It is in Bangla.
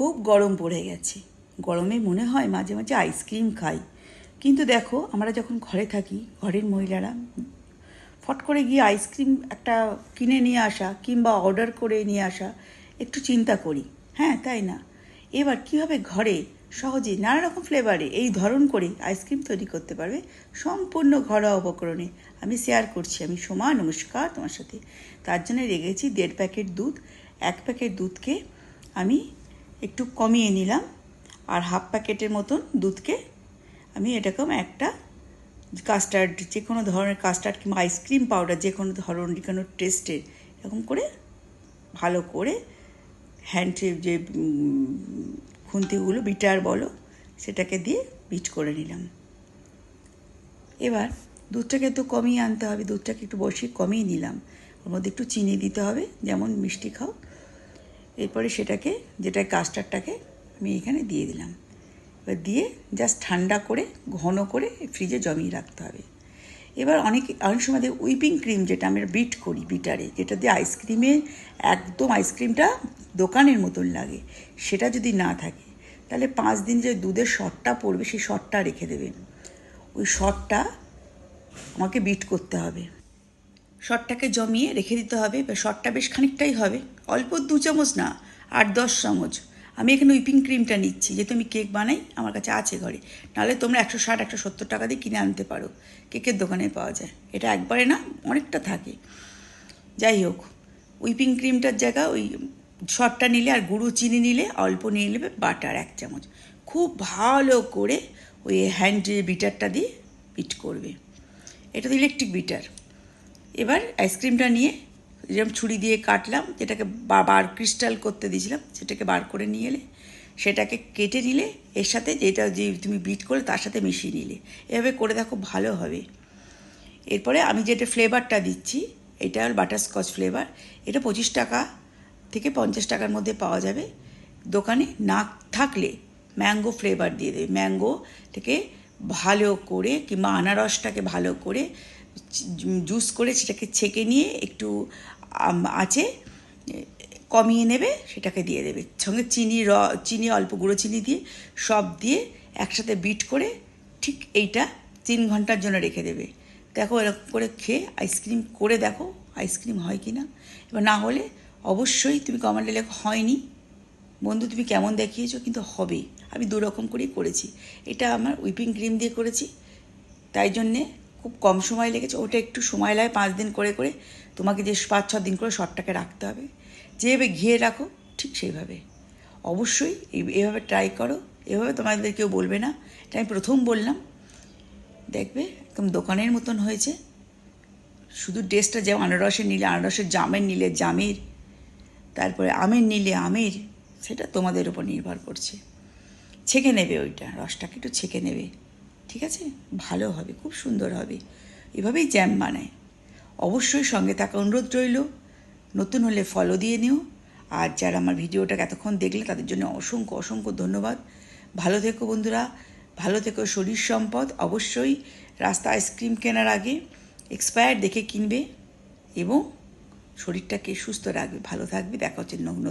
খুব গরম পড়ে গেছে। গরমে মনে হয় মাঝে মাঝে আইসক্রিম খাই, কিন্তু দেখো আমরা যখন ঘরে থাকি, ঘরের মহিলারা ফট করে গিয়ে আইসক্রিম একটা কিনে নিয়ে আসা কিংবা অর্ডার করে নিয়ে আসা একটু চিন্তা করি, হ্যাঁ তাই না? এবার কীভাবে ঘরে সহজে নানা রকম ফ্লেভারে এই ধরন করে আইসক্রিম তৈরি করতে পারবে সম্পূর্ণ ঘরোয়া উপকরণে আমি শেয়ার করছি। আমি সোমা, নমস্কার তোমার সাথে। তার জন্য রেখেছি 1.5 প্যাকেট দুধ। 1 প্যাকেট দুধকে আমি একটু কমিয়ে নিলাম, আর হাফ প্যাকেটের মতন দুধকে আমি এরকম একটা কাস্টার্ড, যে কোনো ধরনের কাস্টার্ড কিংবা আইসক্রিম পাউডার, যে কোনো ধরনের যে কোনো টেস্টের এরকম করে ভালো করে হ্যান্ড যে খুন্তিগুলো বিটার বলো সেটাকে দিয়ে বিট করে নিলাম। এবার দুধটাকে তো কমিয়ে আনতে হবে, দুধটাকে একটু বসিয়ে কমিয়ে নিলাম। ওর মধ্যে একটু চিনি দিতে হবে, যেমন মিষ্টি খাও। এরপরে সেটাকে, যেটা কাস্টার্ডটাকে আমি এখানে দিয়ে দিলাম। এবার দিয়ে জাস্ট ঠান্ডা করে ঘন করে ফ্রিজে জমিয়ে রাখতে হবে। এবার অনেক সময় দিয়ে হুইপিং ক্রিম, যেটা আমরা বিট করি বিটারে, যেটা দিয়ে আইসক্রিমে একদম আইসক্রিমটা দোকানের মতন লাগে, সেটা যদি না থাকে তাহলে 5 দিন যে দুধের শটটা পড়বে সেই শটটা রেখে দেবেন। ওই শটটা আমাকে বিট করতে হবে, শটটাকে জমিয়ে রেখে দিতে হবে। এবার শটটা বেশ খানিকটাই হবে, অল্প 2 চামচ না, 8-10 চামচ। আমি এখানে হুইপিং ক্রিমটা নিচ্ছি, যেহেতু আমি কেক বানাই, আমার কাছে আছে ঘরে। নাহলে তোমরা 160-170 টাকা দিয়ে কিনে আনতে পারো, কেকের দোকানে পাওয়া যায়। এটা একবারে না, অনেকটা থাকে। যাই হোক, হুইপিং ক্রিমটার জায়গা ওই শটটা নিলে, আর গুঁড়ো চিনি নিলে অল্প নিয়ে নেবে, বাটার 1 চামচ। খুব ভালো করে ওই হ্যান্ড বিটারটা দিয়ে বিট করবে। এটা তো ইলেকট্রিক বিটার। এবার আইসক্রিমটা নিয়ে যেরকম ছুরি দিয়ে কাটলাম, যেটাকে বার ক্রিস্টাল করতে দিয়েছিলাম, সেটাকে বার করে নিয়ে এলে সেটাকে কেটে নিলে এর সাথে যেটা যে তুমি বিট করে তার সাথে মিশিয়ে নিলে। এভাবে করে দেখো, ভালো হবে। এরপরে আমি যেটা ফ্লেভারটা দিচ্ছি, এটা হল বাটারস্কচ ফ্লেভার। এটা 25 টাকা থেকে 50 টাকার মধ্যে পাওয়া যাবে। দোকানে না থাকলে ম্যাঙ্গো ফ্লেভার দিয়ে দেবে। ম্যাঙ্গোটাকে ভালো করে কিংবা আনারসটাকে ভালো করে জুস করে সেটাকে ছেঁকে নিয়ে একটু আঁচে কমিয়ে নেবে, সেটাকে দিয়ে দেবে। সঙ্গে চিনি অল্প গুঁড়ো চিনি দিয়ে সব দিয়ে একসাথে বিট করে ঠিক এইটা 3 ঘন্টার জন্য রেখে দেবে। দেখো এরকম করে খেয়ে আইসক্রিম করে দেখো আইসক্রিম হয় কি না। এবার না হলে অবশ্যই তুমি কমেন্টে লেখো হয়নি বন্ধু, তুমি কেমন দেখিয়েছো, কিন্তু হবে। আমি 2 রকম করেই করেছি। এটা আমার হুইপিং ক্রিম দিয়ে করেছি, তাই জন্যে খুব কম সময় লেগেছে। ওটা একটু সময় লাগে, 5 দিন করে করে তোমাকে যে 5-6 দিন করে শটটাকে রাখতে হবে। যেভাবে ঘিয়ে রাখো ঠিক সেইভাবে অবশ্যই এভাবে ট্রাই করো। এভাবে তোমাদের কেউ বলবে না, এটা আমি প্রথম বললাম। দেখবে একদম দোকানের মতন হয়েছে। শুধু টেস্টটা, যেমন আনারসের নিলে আনারসের, জামের নিলে জামের, তারপরে আমের নিলে আমের, সেটা তোমাদের উপর নির্ভর করছে। ছেঁকে নেবে, ওইটা রসটাকে একটু ছেঁকে নেবে, ঠিক আছে? ভালো হবে, খুব সুন্দর হবে। এভাবেই জ্যাম বানায়। অবশ্যই সঙ্গে থাকা অনুরোধ রইল। নতুন হলে ফলো দিয়ে নিও। আর যারা আমার ভিডিওটাকে এতক্ষণ দেখলে তাদের জন্য অসংখ্য অসংখ্য ধন্যবাদ। ভালো থেকো বন্ধুরা, ভালো থেকো। শরীর সম্পদ। অবশ্যই রাস্তা আইসক্রিম কেনার আগে এক্সপায়ার দেখে কিনবে এবং শরীরটাকে সুস্থ রাখবে, ভালো থাকবে। দেখা হচ্ছে নতুন